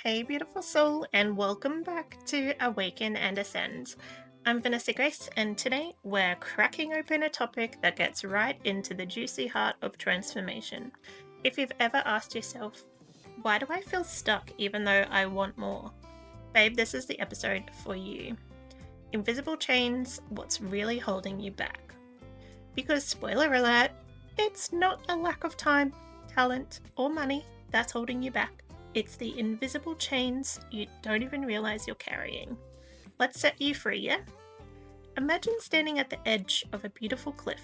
Hey, beautiful soul, and welcome back to Awaken and Ascend. I'm Vanessa Grace, and today we're cracking open a topic that gets right into the juicy heart of transformation. If you've ever asked yourself, why do I feel stuck even though I want more? Babe, this is the episode for you. Invisible chains, what's really holding you back? Because, spoiler alert, it's not a lack of time, talent, or money that's holding you back. It's the invisible chains you don't even realize you're carrying. Let's set you free, yeah? Imagine standing at the edge of a beautiful cliff.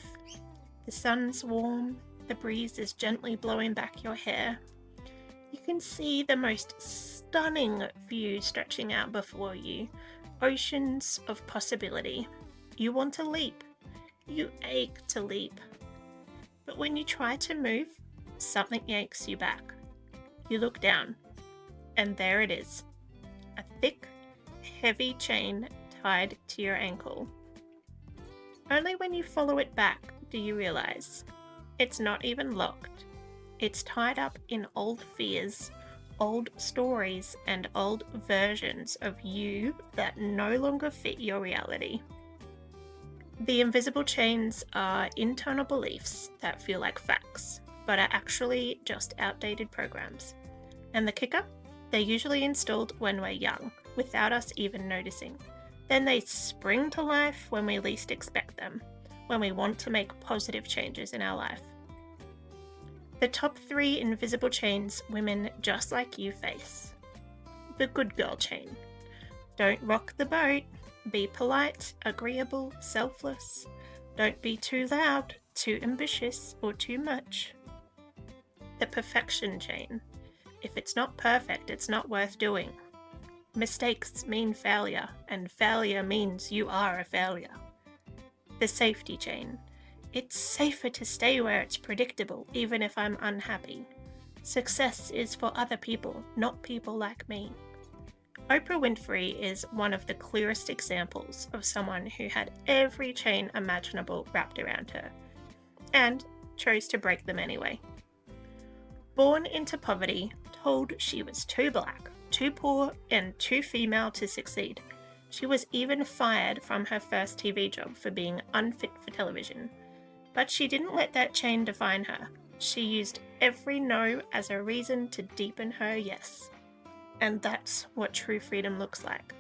The sun's warm, the breeze is gently blowing back your hair. You can see the most stunning view stretching out before you, oceans of possibility. You want to leap. You ache to leap. But when you try to move, something yanks you back. You look down, and there it is, a thick, heavy chain tied to your ankle. Only when you follow it back do you realize it's not even locked. It's tied up in old fears, old stories, and old versions of you that no longer fit your reality. The invisible chains are internal beliefs that feel like facts, but are actually just outdated programs. And the kicker? They're usually installed when we're young, without us even noticing. Then they spring to life when we least expect them, when we want to make positive changes in our life. The top 3 invisible chains women just like you face. The good girl chain. Don't rock the boat. Be polite, agreeable, selfless. Don't be too loud, too ambitious, or too much. The perfection chain. If it's not perfect, it's not worth doing. Mistakes mean failure, and failure means you are a failure. The safety chain. It's safer to stay where it's predictable, even if I'm unhappy. Success is for other people, not people like me. Oprah Winfrey is one of the clearest examples of someone who had every chain imaginable wrapped around her, and chose to break them anyway. Born into poverty, told she was too black, too poor, and too female to succeed. She was even fired from her first TV job for being unfit for television. But she didn't let that chain define her. She used every no as a reason to deepen her yes. And that's what true freedom looks like.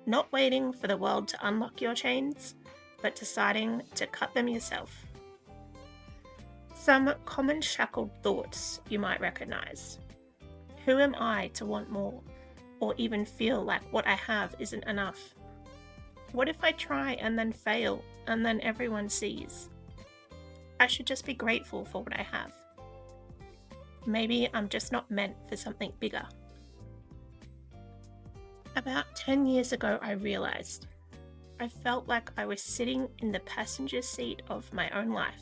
Not waiting for the world to unlock your chains, but deciding to cut them yourself. Some common shackled thoughts you might recognize. Who am I to want more, or even feel like what I have isn't enough? What if I try and then fail, and then everyone sees? I should just be grateful for what I have. Maybe I'm just not meant for something bigger. About 10 years ago, I realized I felt like I was sitting in the passenger seat of my own life.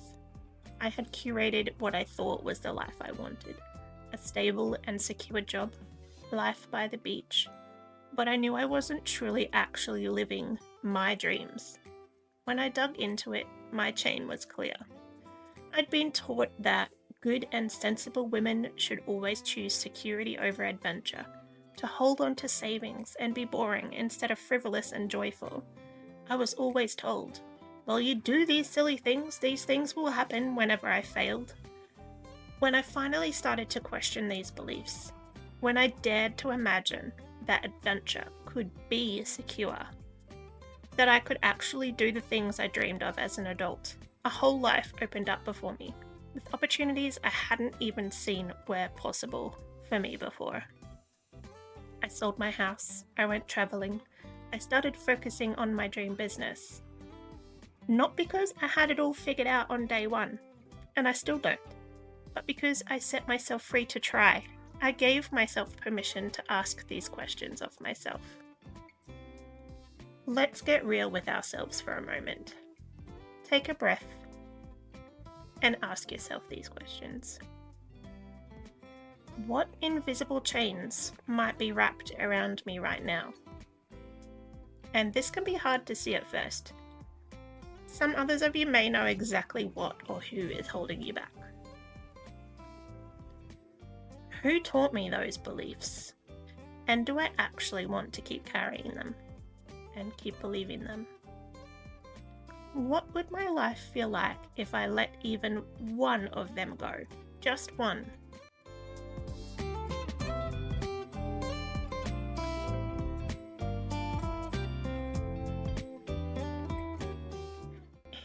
I had curated what I thought was the life I wanted. A stable and secure job, life by the beach. But I knew I wasn't truly actually living my dreams. When I dug into it, my chain was clear. I'd been taught that good and sensible women should always choose security over adventure, to hold on to savings and be boring instead of frivolous and joyful. I was always told, well, you do these silly things, these things will happen whenever I failed. When I finally started to question these beliefs, when I dared to imagine that adventure could be secure, that I could actually do the things I dreamed of as an adult, a whole life opened up before me, with opportunities I hadn't even seen were possible for me before. I sold my house, I went traveling, I started focusing on my dream business. Not because I had it all figured out on day one, and I still don't, but because I set myself free to try. I gave myself permission to ask these questions of myself. Let's get real with ourselves for a moment. Take a breath and ask yourself these questions. What invisible chains might be wrapped around me right now? And this can be hard to see at first. Some others of you may know exactly what or who is holding you back. Who taught me those beliefs? And do I actually want to keep carrying them and keep believing them? What would my life feel like if I let even one of them go? Just one.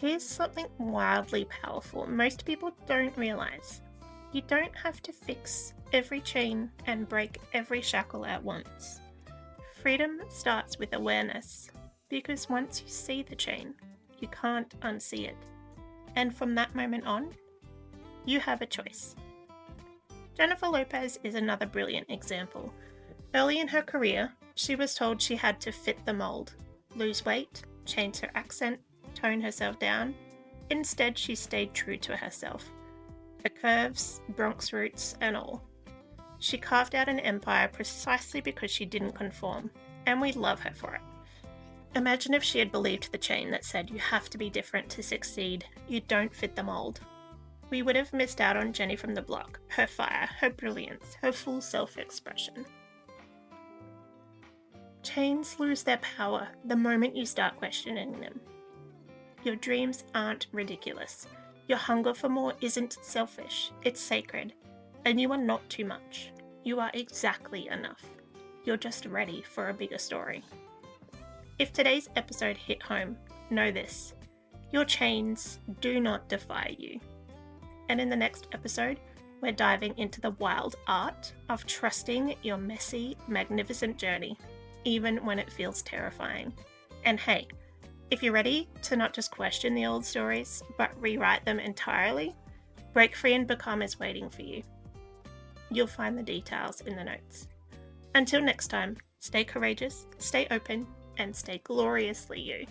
Here's something wildly powerful most people don't realize. You don't have to fix every chain and break every shackle at once. Freedom starts with awareness, because once you see the chain, you can't unsee it. And from that moment on, you have a choice. Jennifer Lopez is another brilliant example. Early in her career, she was told she had to fit the mold, lose weight, change her accent, tone herself down. Instead, she stayed true to herself. Her curves, Bronx roots, and all. She carved out an empire precisely because she didn't conform, and we love her for it. Imagine if she had believed the chain that said you have to be different to succeed, you don't fit the mold. We would have missed out on Jenny from the block, her fire, her brilliance, her full self-expression. Chains lose their power the moment you start questioning them. Your dreams aren't ridiculous. Your hunger for more isn't selfish, it's sacred. And you are not too much. You are exactly enough. You're just ready for a bigger story. If today's episode hit home, know this: your chains do not defy you. And in the next episode, we're diving into the wild art of trusting your messy, magnificent journey, even when it feels terrifying. And hey, if you're ready to not just question the old stories, but rewrite them entirely, Break Free and Become is waiting for you. You'll find the details in the notes. Until next time, stay courageous, stay open, and stay gloriously you.